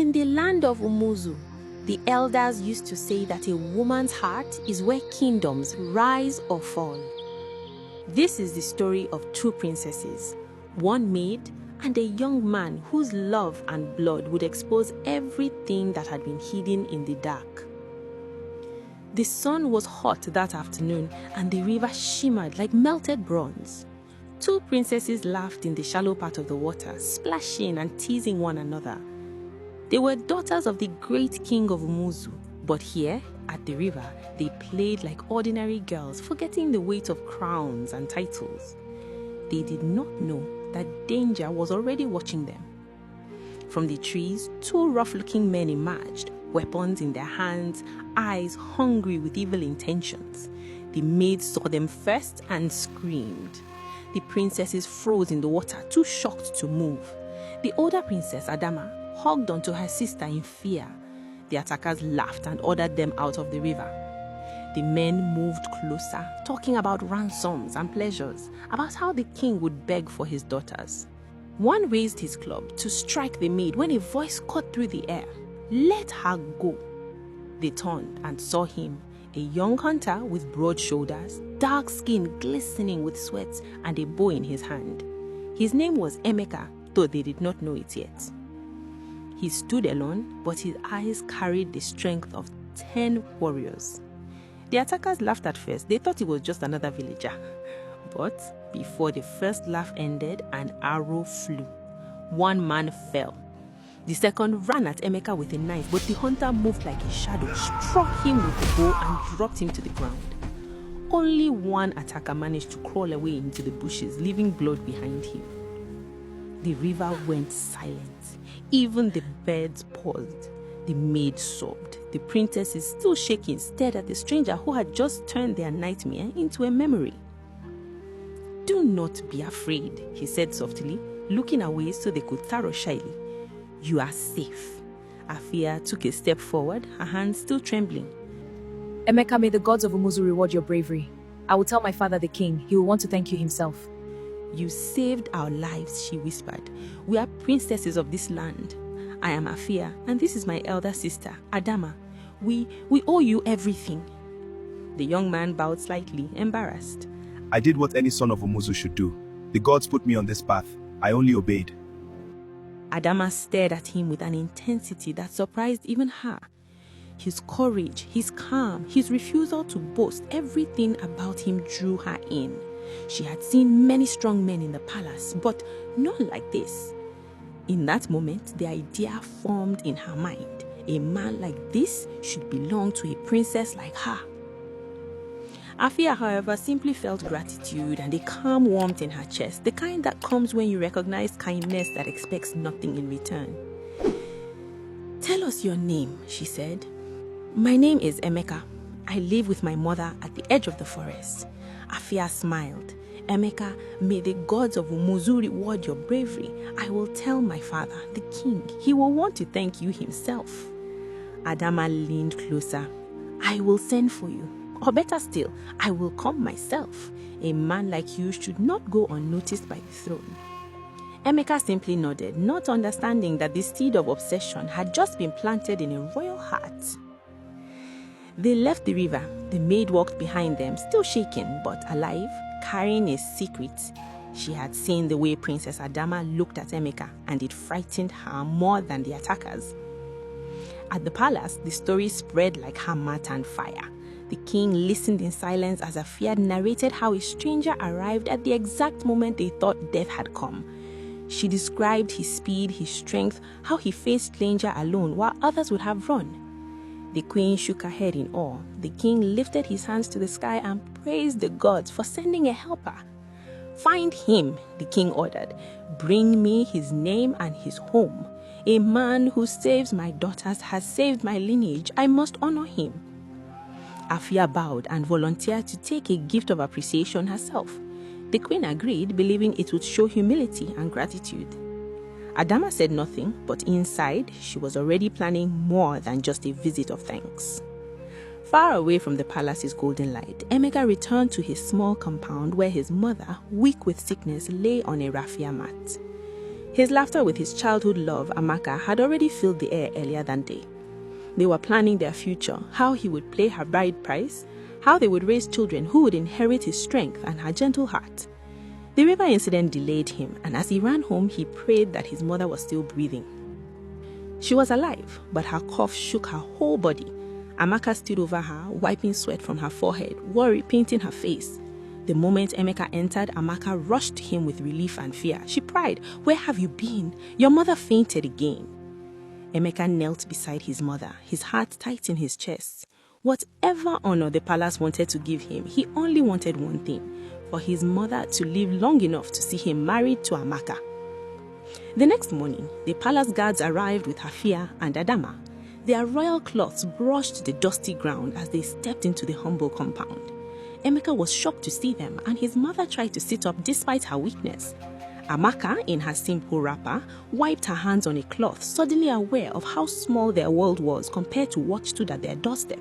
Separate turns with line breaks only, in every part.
In the land of Umuzu, the elders used to say that a woman's heart is where kingdoms rise or fall. This is the story of two princesses, one maid and a young man whose love and blood would expose everything that had been hidden in the dark. The sun was hot that afternoon and the river shimmered like melted bronze. Two princesses laughed in the shallow part of the water, splashing and teasing one another. They were daughters of the great king of Umuzu, but here, at the river, they played like ordinary girls, forgetting the weight of crowns and titles. They did not know that danger was already watching them. From the trees, two rough-looking men emerged, weapons in their hands, eyes hungry with evil intentions. The maid saw them first and screamed. The princesses froze in the water, too shocked to move. The older princess, Adama, hugged onto her sister in fear. The attackers laughed and ordered them out of the river. The men moved closer, talking about ransoms and pleasures, about how the king would beg for his daughters. One raised his club to strike the maid when a voice cut through the air. "Let her go." They turned and saw him, a young hunter with broad shoulders, dark skin glistening with sweat, and a bow in his hand. His name was Emeka, though they did not know it yet. He stood alone, but his eyes carried the strength of 10 warriors. The attackers laughed at first. They thought he was just another villager. But before the first laugh ended, an arrow flew. One man fell. The second ran at Emeka with a knife, but the hunter moved like a shadow, struck him with the bow and dropped him to the ground. Only one attacker managed to crawl away into the bushes, leaving blood behind him. The river went silent. Even the birds paused. The maid sobbed. The princesses, still shaking, stared at the stranger who had just turned their nightmare into a memory. "Do not be afraid," he said softly, looking away so they could throw shyly. "You are safe." Afia took a step forward, her hands still trembling.
"Emeka, may the gods of Umuzu reward your bravery. I will tell my father, the king. He will want to thank you himself."
"You saved our lives," she whispered. "We are princesses of this land. I am Afia, and this is my elder sister, Adama. We owe you everything." The young man bowed slightly, embarrassed.
"I did what any son of Umuzu should do. The gods put me on this path. I only obeyed."
Adama stared at him with an intensity that surprised even her. His courage, his calm, his refusal to boast, everything about him drew her in. She had seen many strong men in the palace, but none like this. In that moment, the idea formed in her mind. A man like this should belong to a princess like her. Afia, however, simply felt gratitude and a calm warmth in her chest, the kind that comes when you recognize kindness that expects nothing in return. "Tell us your name," she said. "My name is Emeka. I live with my mother at the edge of the forest." Afia smiled. "Emeka, may the gods of Umuzu reward your bravery. I will tell my father, the king. He will want to thank you himself." Adama leaned closer. "I will send for you. Or better still, I will come myself. A man like you should not go unnoticed by the throne." Emeka simply nodded, not understanding that the seed of obsession had just been planted in a royal heart. They left the river. The maid walked behind them, still shaking but alive, carrying a secret. She had seen the way Princess Adama looked at Emeka, and it frightened her more than the attackers. At the palace, the story spread like hammer and fire. The king listened in silence as Afia narrated how a stranger arrived at the exact moment they thought death had come. She described his speed, his strength, how he faced danger alone while others would have run. The queen shook her head in awe. The king lifted his hands to the sky and praised the gods for sending a helper. "Find him," the king ordered. "Bring me his name and his home. A man who saves my daughters has saved my lineage. I must honor him." Afia bowed and volunteered to take a gift of appreciation herself. The queen agreed, believing it would show humility and gratitude. Adama said nothing, but inside, she was already planning more than just a visit of thanks. Far away from the palace's golden light, Emeka returned to his small compound where his mother, weak with sickness, lay on a raffia mat. His laughter with his childhood love, Amaka, had already filled the air earlier that day. They were planning their future, how he would play her bride price, how they would raise children who would inherit his strength and her gentle heart. The river incident delayed him, and as he ran home, he prayed that his mother was still breathing. She was alive, but her cough shook her whole body. Amaka stood over her, wiping sweat from her forehead, worry painting her face. The moment Emeka entered, Amaka rushed to him with relief and fear. She cried, "Where have you been? Your mother fainted again." Emeka knelt beside his mother, his heart tight in his chest. Whatever honor the palace wanted to give him, he only wanted one thing, for his mother to live long enough to see him married to Amaka. The next morning, the palace guards arrived with Hafia and Adama. Their royal cloths brushed the dusty ground as they stepped into the humble compound. Emeka was shocked to see them, and his mother tried to sit up despite her weakness. Amaka, in her simple wrapper, wiped her hands on a cloth, suddenly aware of how small their world was compared to what stood at their doorstep.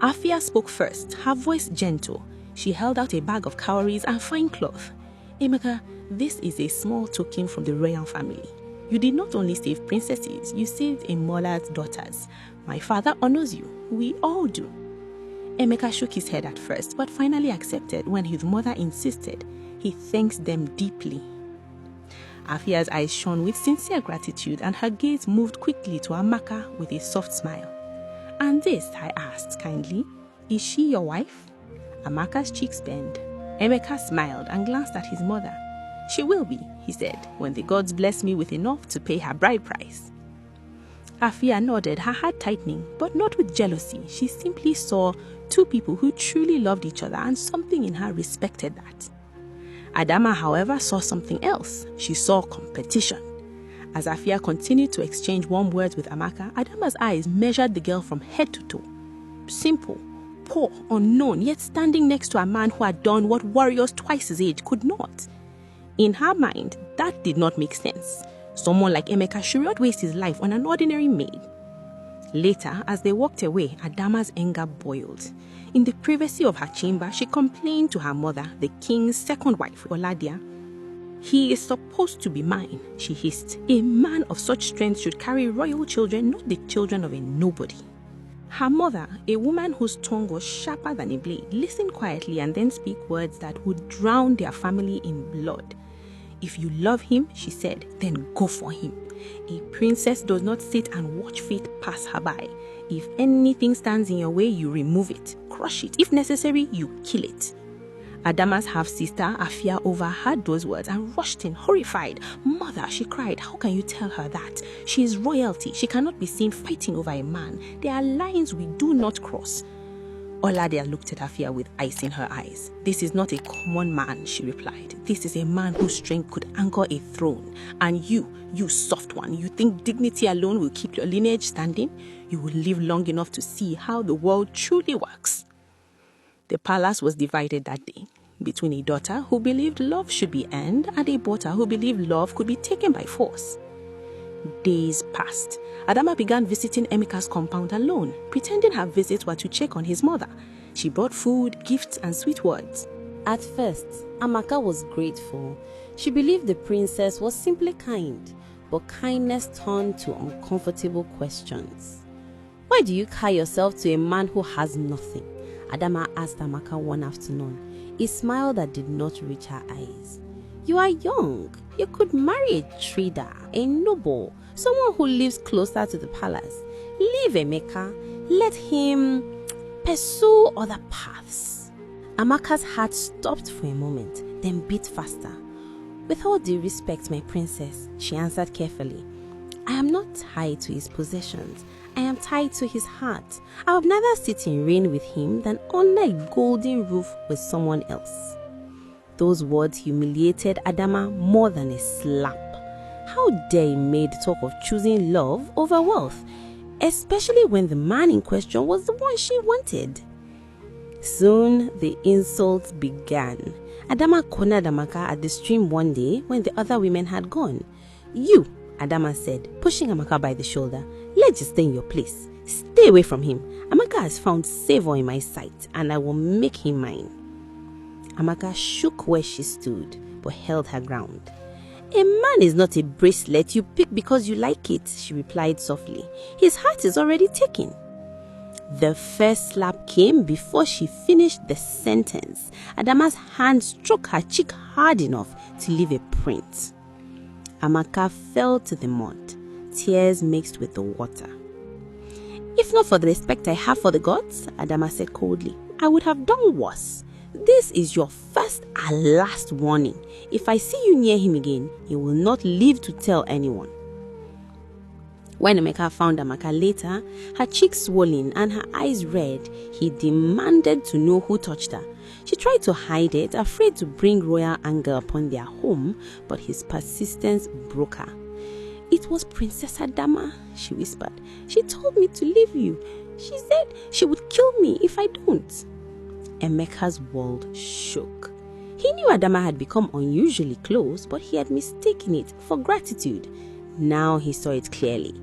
Afia spoke first, her voice gentle. She held out a bag of cowries and fine cloth. "Emeka, this is a small token from the royal family. You did not only save princesses, you saved a mother's daughters. My father honors you. We all do." Emeka shook his head at first, but finally accepted when his mother insisted. He thanks them deeply. Afia's eyes shone with sincere gratitude, and her gaze moved quickly to Amaka with a soft smile. "And this," I asked kindly, "is she your wife?" Amaka's cheeks bent. Emeka smiled and glanced at his mother. "She will be," he said, "when the gods bless me with enough to pay her bride price." Afia nodded, her heart tightening, but not with jealousy. She simply saw two people who truly loved each other, and something in her respected that. Adama, however, saw something else. She saw competition. As Afia continued to exchange warm words with Amaka, Adama's eyes measured the girl from head to toe. Simple, poor, unknown, yet standing next to a man who had done what warriors twice his age could not. In her mind, that did not make sense. Someone like Emeka should not waste his life on an ordinary maid. Later, as they walked away, Adama's anger boiled. In the privacy of her chamber, she complained to her mother, the king's second wife, Oladia. "He is supposed to be mine," she hissed. "A man of such strength should carry royal children, not the children of a nobody." Her mother, a woman whose tongue was sharper than a blade, listened quietly and then spoke words that would drown their family in blood. "If you love him," she said, "then go for him. A princess does not sit and watch fate pass her by. If anything stands in your way, you remove it, crush it. If necessary, you kill it." Adama's half-sister, Afia, overheard those words and rushed in, horrified. "Mother," she cried, "how can you tell her that? She is royalty. She cannot be seen fighting over a man. There are lines we do not cross." Oladia looked at Afia with ice in her eyes. "This is not a common man," she replied. "This is a man whose strength could anchor a throne. And you soft one, you think dignity alone will keep your lineage standing? You will live long enough to see how the world truly works." The palace was divided that day between a daughter who believed love should be earned and a daughter who believed love could be taken by force. Days passed. Adama began visiting Emeka's compound alone, pretending her visits were to check on his mother. She brought food, gifts, and sweet words.
At first, Amaka was grateful. She believed the princess was simply kind, but kindness turned to uncomfortable questions. "Why do you tie yourself to a man who has nothing?" Adama asked Amaka one afternoon, a smile that did not reach her eyes. "You are young. You could marry a trader, a noble, someone who lives closer to the palace. Leave Emeka. Let him pursue other paths." Amaka's heart stopped for a moment, then beat faster. "With all due respect, my princess," she answered carefully, "I am not tied to his possessions. I am tied to his heart. I would rather sit in rain with him than under a golden roof with someone else." Those words humiliated Adama more than a slap. How dare a maid talk of choosing love over wealth, especially when the man in question was the one she wanted? Soon the insults began. Adama cornered Amaka at the stream one day when the other women had gone. "You," Adama said, pushing Amaka by the shoulder, "let's just stay in your place. Stay away from him. Amaka has found favor in my sight, and I will make him mine." Amaka shook where she stood, but held her ground. "A man is not a bracelet you pick because you like it," she replied softly. "His heart is already taken." The first slap came before she finished the sentence. Adama's hand struck her cheek hard enough to leave a print. Amaka fell to the mud, tears mixed with the water. "If not for the respect I have for the gods," Adama said coldly, "I would have done worse. This is your first and last warning. If I see you near him again, you will not live to tell anyone." When Emeka found Amaka later, her cheeks swollen and her eyes red, he demanded to know who touched her. She tried to hide it, afraid to bring royal anger upon their home, but his persistence broke her. "It was Princess Adama," she whispered. "She told me to leave you. She said she would kill me if I don't." Emeka's world shook. He knew Adama had become unusually close, but he had mistaken it for gratitude. Now he saw it clearly.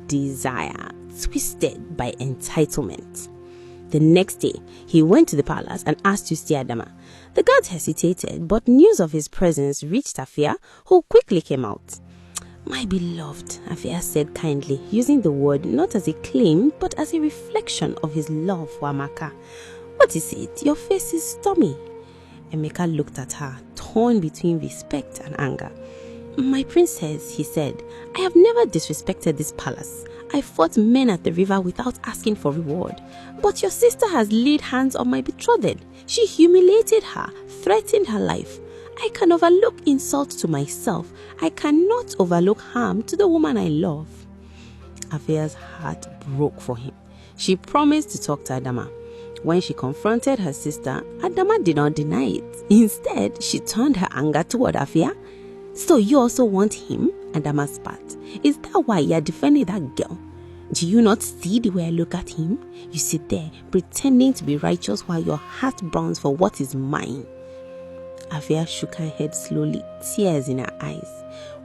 Desire, twisted by entitlement. The next day, he went to the palace and asked to see Adama. The guards hesitated, but news of his presence reached Afia, who quickly came out. "My beloved," Afia said kindly, using the word not as a claim, but as a reflection of his love for Amaka. "What is it? Your face is stormy." Emeka looked at her, torn between respect and anger. "My princess," he said, "I have never disrespected this palace. I fought men at the river without asking for reward. But your sister has laid hands on my betrothed. She humiliated her, threatened her life. I can overlook insult to myself. I cannot overlook harm to the woman I love." Afia's heart broke for him. She promised to talk to Adama. When she confronted her sister, Adama did not deny it. Instead, she turned her anger toward Afia. "So you also want him?" Adama spat. "Is that why you are defending that girl? Do you not see the way I look at him? You sit there pretending to be righteous while your heart burns for what is mine." Afia shook her head slowly, tears in her eyes.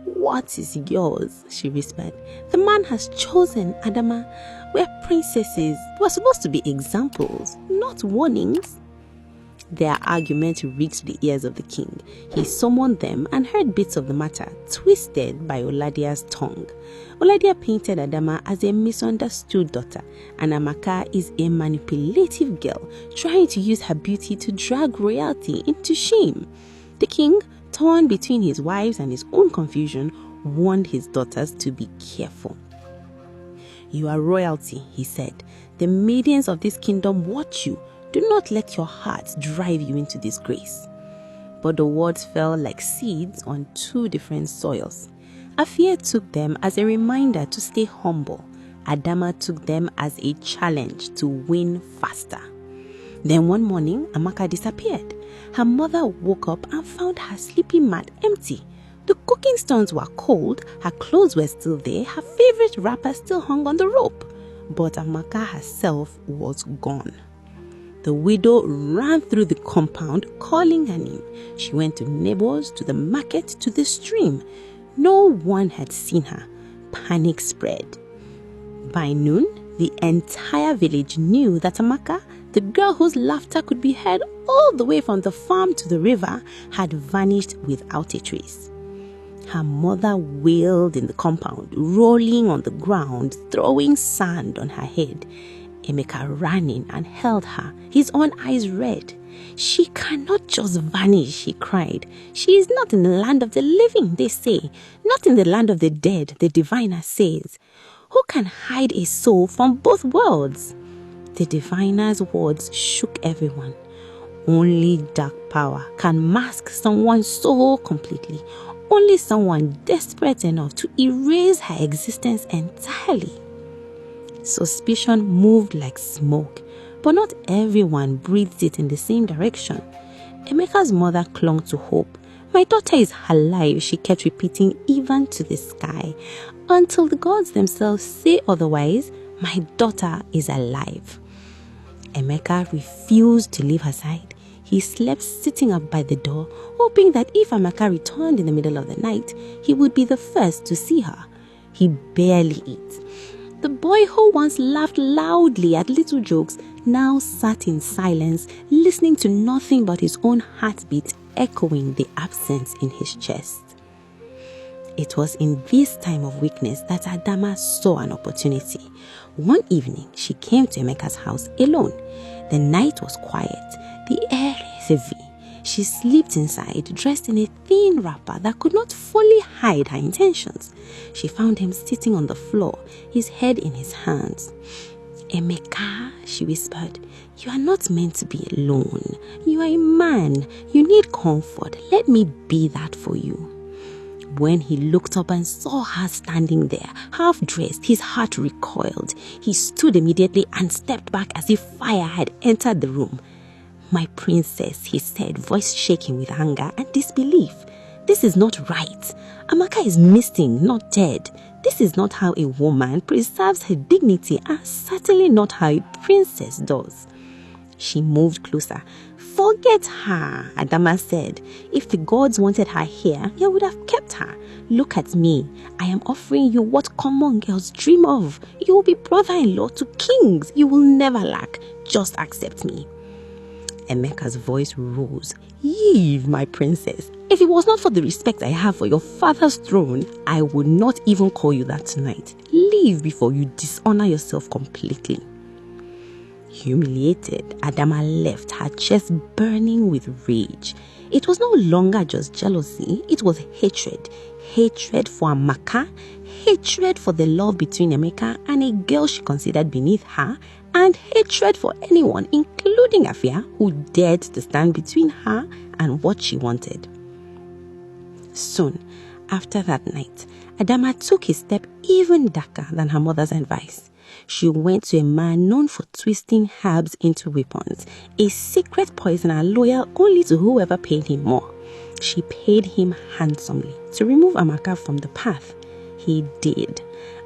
"What is yours?" she whispered. "The man has chosen, Adama. We're princesses. We're supposed to be examples, not warnings." Their argument reached the ears of the king. He summoned them and heard bits of the matter, twisted by Oladia's tongue. Oladia painted Adama as a misunderstood daughter, and Amaka is a manipulative girl, trying to use her beauty to drag royalty into shame. The king, torn between his wives and his own confusion, warned his daughters to be careful. "You are royalty," he said. "The maidens of this kingdom watch you. Do not let your heart drive you into disgrace." But the words fell like seeds on two different soils. Afia took them as a reminder to stay humble. Adama took them as a challenge to win faster. Then one morning, Amaka disappeared. Her mother woke up and found her sleeping mat empty. The cooking stones were cold, her clothes were still there, her favorite wrapper still hung on the rope. But Amaka herself was gone. The widow ran through the compound, calling her name. She went to neighbors, to the market, to the stream. No one had seen her. Panic spread. By noon, the entire village knew that Amaka, the girl whose laughter could be heard all the way from the farm to the river, had vanished without a trace. Her mother wailed in the compound, rolling on the ground, throwing sand on her head. Emeka ran in and held her, his own eyes red. "She cannot just vanish," he cried. "She is not in the land of the living, they say. Not in the land of the dead, the diviner says. Who can hide a soul from both worlds?" The diviner's words shook everyone. Only dark power can mask someone so completely. Only someone desperate enough to erase her existence entirely. Suspicion moved like smoke, but not everyone breathed it in the same direction. Emeka's mother clung to hope. "My daughter is alive," she kept repeating even to the sky. "Until the gods themselves say otherwise, my daughter is alive." Emeka refused to leave her side. He slept sitting up by the door, hoping that if Amaka returned in the middle of the night, he would be the first to see her. He barely ate. The boy who once laughed loudly at little jokes now sat in silence, listening to nothing but his own heartbeat echoing the absence in his chest. It was in this time of weakness that Adama saw an opportunity. One evening, she came to Emeka's house alone. The night was quiet, the air heavy. She slipped inside, dressed in a thin wrapper that could not fully hide her intentions. She found him sitting on the floor, his head in his hands. "Emeka," she whispered, "you are not meant to be alone. You are a man. You need comfort. Let me be that for you." When he looked up and saw her standing there, half-dressed, his heart recoiled. He stood immediately and stepped back as if fire had entered the room. "My princess," he said, voice shaking with anger and disbelief. "This is not right. Amaka is missing, not dead. This is not how a woman preserves her dignity, and certainly not how a princess does." She moved closer. "Forget her," Adama said. "If the gods wanted her here, they would have kept her. Look at me. I am offering you what common girls dream of. You will be brother-in-law to kings. You will never lack. Just accept me." Emeka's voice rose. "Leave, my princess. If it was not for the respect I have for your father's throne, I would not even call you that tonight. Leave before you dishonor yourself completely." Humiliated, Adama left, her chest burning with rage. It was no longer just jealousy, it was hatred. Hatred for Amaka, hatred for the love between Emeka and a girl she considered beneath her, and hatred for anyone, including Afia, who dared to stand between her and what she wanted. Soon after that night, Adama took a step even darker than her mother's advice. She went to a man known for twisting herbs into weapons, a secret poisoner loyal only to whoever paid him more. She paid him handsomely to remove Amaka from the path. He did.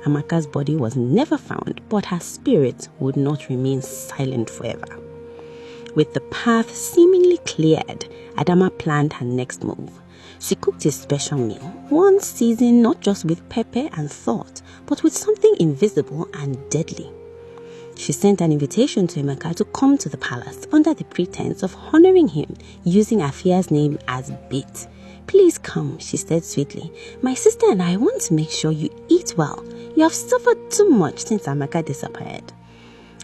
Amaka's body was never found, but her spirit would not remain silent forever. With the path seemingly cleared, Adama planned her next move. She cooked a special meal, one seasoned not just with pepper and salt, but with something invisible and deadly. She sent an invitation to Emeka to come to the palace under the pretense of honoring him, using Afia's name as bait. "Please come," she said sweetly. "My sister and I want to make sure you eat well. You have suffered too much since Amaka disappeared."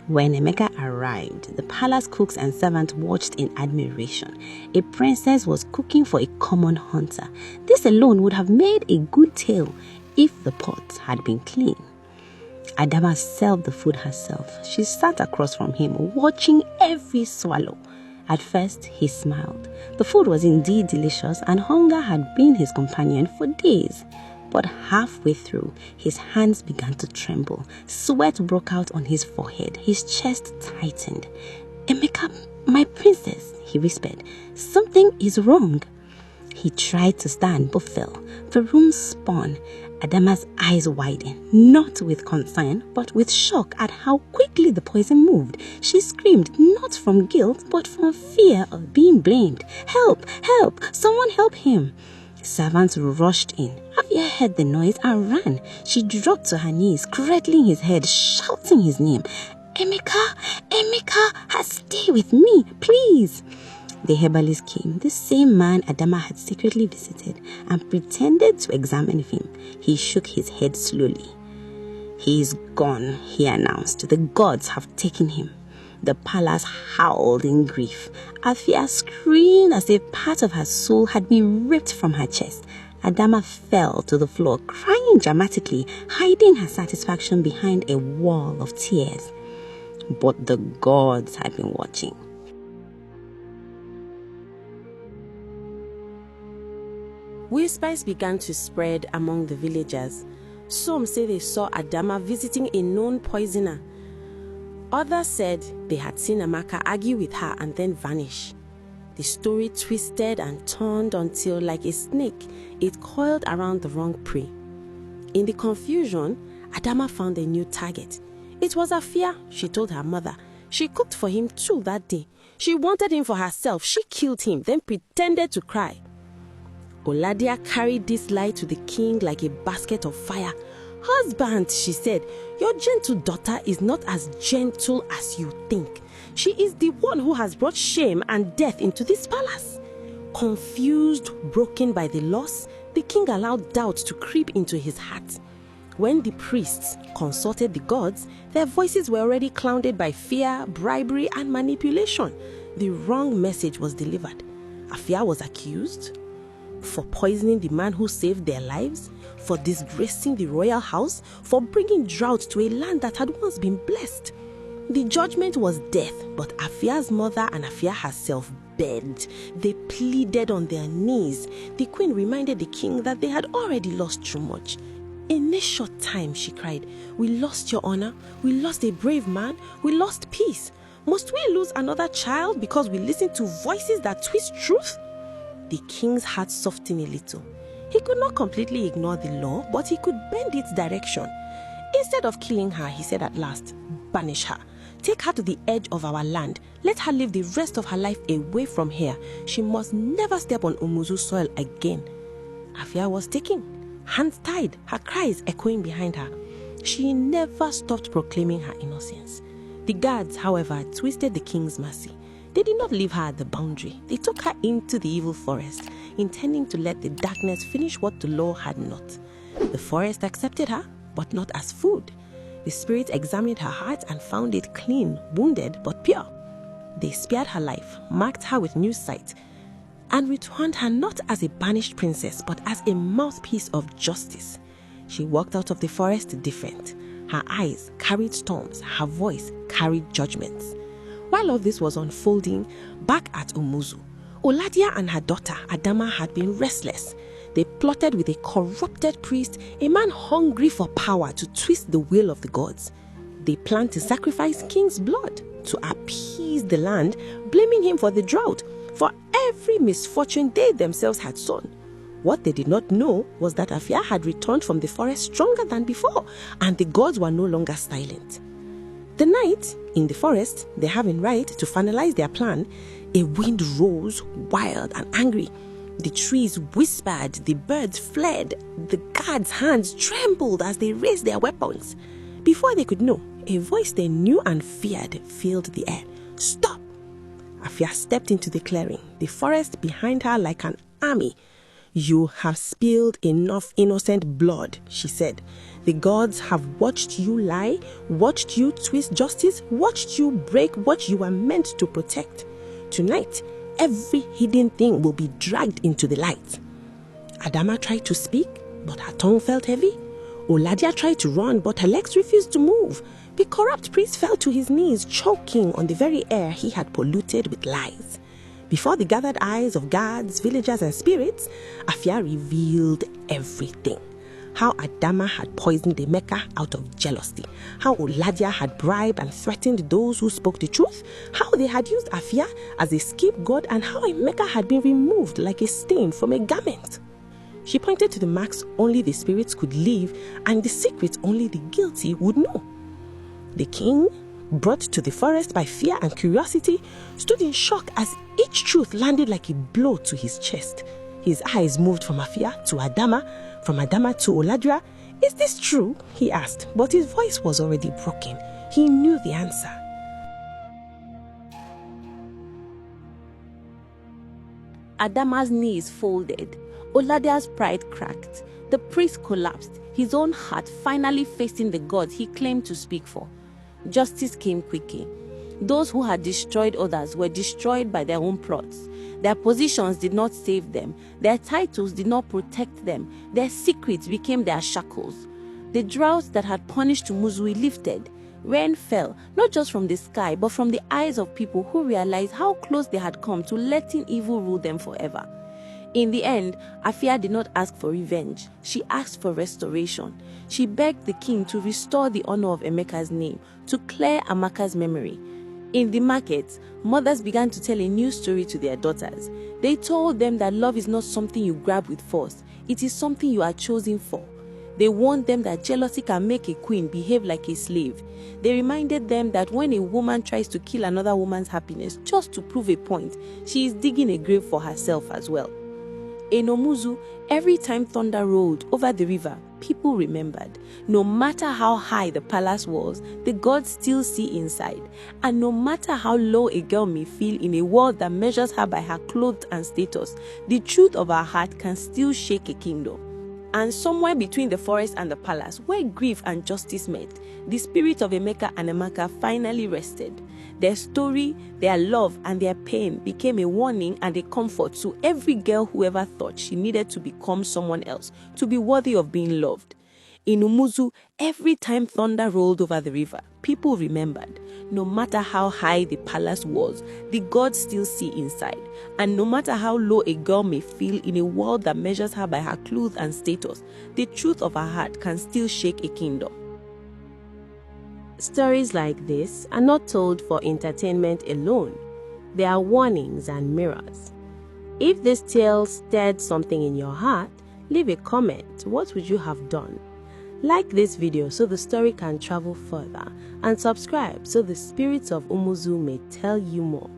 When Emeka arrived, the palace cooks and servants watched in admiration. A princess was cooking for a common hunter. This alone would have made a good tale if the pot had been clean. Adama served the food herself. She sat across from him, watching every swallow. At first, he smiled. The food was indeed delicious, and hunger had been his companion for days. But halfway through, his hands began to tremble. Sweat broke out on his forehead. His chest tightened. "Emeka, my princess," he whispered, "something is wrong." He tried to stand but fell. The room spun. Adama's eyes widened, not with concern, but with shock at how quickly the poison moved. She screamed, not from guilt, but from fear of being blamed. "Help! Help! Someone help him!" Servants rushed in. Afia heard the noise and ran. She dropped to her knees, cradling his head, shouting his name. "Emeka! Emeka! Stay with me, please!" The herbalist came, the same man Adama had secretly visited, and pretended to examine him. He shook his head slowly. "He is gone," he announced. "The gods have taken him." The palace howled in grief. Afia screamed as if part of her soul had been ripped from her chest. Adama fell to the floor, crying dramatically, hiding her satisfaction behind a wall of tears. But the gods had been watching.
Whispers began to spread among the villagers. Some say they saw Adama visiting a known poisoner. Others said they had seen Amaka argue with her and then vanish. The story twisted and turned until, like a snake, it coiled around the wrong prey. In the confusion, Adama found a new target. It was Afia, she told her mother. She cooked for him too that day. She wanted him for herself. She killed him, then pretended to cry. Oladia carried this lie to the king like a basket of fire. "Husband," she said, "your gentle daughter is not as gentle as you think. She is the one who has brought shame and death into this palace." Confused, broken by the loss, The king allowed doubt to creep into his heart. When the priests consulted the gods, their voices were already clouded by fear, bribery, and manipulation. The wrong message was delivered. Afia was accused for poisoning the man who saved their lives, for disgracing the royal house, for bringing drought to a land that had once been blessed. The judgment was death, but Afia's mother and Afia herself begged. They pleaded on their knees. The queen reminded the king that they had already lost too much. In this short time, she cried, "We lost your honor, we lost a brave man, we lost peace. Must we lose another child because we listened to voices that twist truth?" The king's heart softened a little. He could not completely ignore the law, but he could bend its direction. Instead of killing her, he said at last, "Banish her. Take her to the edge of our land. Let her live the rest of her life away from here. She must never step on Umuzu soil again." Afia was taken, hands tied, her cries echoing behind her. She never stopped proclaiming her innocence. The guards, however, twisted the king's mercy. They did not leave her at the boundary. They took her into the evil forest, intending to let the darkness finish what the law had not. The forest accepted her, but not as food. The spirit examined her heart and found it clean, wounded, but pure. They spared her life, marked her with new sight, and returned her not as a banished princess, but as a mouthpiece of justice. She walked out of the forest different. Her eyes carried storms, her voice carried judgments. While all this was unfolding, back at Umuzu, Oladia and her daughter Adama had been restless. They plotted with a corrupted priest, a man hungry for power to twist the will of the gods. They planned to sacrifice king's blood to appease the land, blaming him for the drought, for every misfortune they themselves had sown. What they did not know was that Afia had returned from the forest stronger than before, and the gods were no longer silent. The night, in the forest, they having right to finalize their plan, a wind rose, wild and angry. The trees whispered, the birds fled, the guards' hands trembled as they raised their weapons. Before they could know, a voice they knew and feared filled the air. "Stop!" Afia stepped into the clearing, the forest behind her like an army. "You have spilled enough innocent blood," she said. "The gods have watched you lie, watched you twist justice, watched you break what you were meant to protect. Tonight, every hidden thing will be dragged into the light." Adama tried to speak, but her tongue felt heavy. Oladia tried to run, but her legs refused to move. The corrupt priest fell to his knees, choking on the very air he had polluted with lies. Before the gathered eyes of guards, villagers, and spirits, Afia revealed everything. How Adama had poisoned Emeka out of jealousy. How Oladia had bribed and threatened those who spoke the truth. How they had used Afia as a scapegoat, and how Emeka had been removed like a stain from a garment. She pointed to the marks only the spirits could leave, and the secrets only the guilty would know. The king, brought to the forest by fear and curiosity, stood in shock as each truth landed like a blow to his chest. His eyes moved from Afia to Adama, from Adama to Oladra. "Is this true?" he asked, but his voice was already broken. He knew the answer.
Adama's knees folded. Oladia's pride cracked. The priest collapsed, his own heart finally facing the gods he claimed to speak for. Justice came quickly. Those who had destroyed others were destroyed by their own plots. Their positions did not save them. Their titles did not protect them. Their secrets became their shackles. The drought that had punished Umuzu lifted. Rain fell, not just from the sky, but from the eyes of people who realized how close they had come to letting evil rule them forever. In the end, Afia did not ask for revenge. She asked for restoration. She begged the king to restore the honor of Emeka's name, to clear Amaka's memory. In the market, mothers began to tell a new story to their daughters. They told them that love is not something you grab with force. It is something you are chosen for. They warned them that jealousy can make a queen behave like a slave. They reminded them that when a woman tries to kill another woman's happiness just to prove a point, she is digging a grave for herself as well.
In Umuzu, every time thunder rolled over the river, people remembered. No matter how high the palace was, the gods still see inside. And no matter how low a girl may feel in a world that measures her by her clothes and status, the truth of her heart can still shake a kingdom. And somewhere between the forest and the palace, where grief and justice met, the spirit of Emeka and Amaka finally rested. Their story, their love, and their pain became a warning and a comfort to every girl who ever thought she needed to become someone else to be worthy of being loved. In Umuzu, every time thunder rolled over the river, people remembered. No matter how high the palace was, the gods still see inside. And no matter how low a girl may feel in a world that measures her by her clothes and status, the truth of her heart can still shake a kingdom.
Stories like this are not told for entertainment alone. They are warnings and mirrors. If this tale stirred something in your heart, leave a comment. What would you have done? Like this video so the story can travel further, and subscribe so the spirits of Umuzu may tell you more.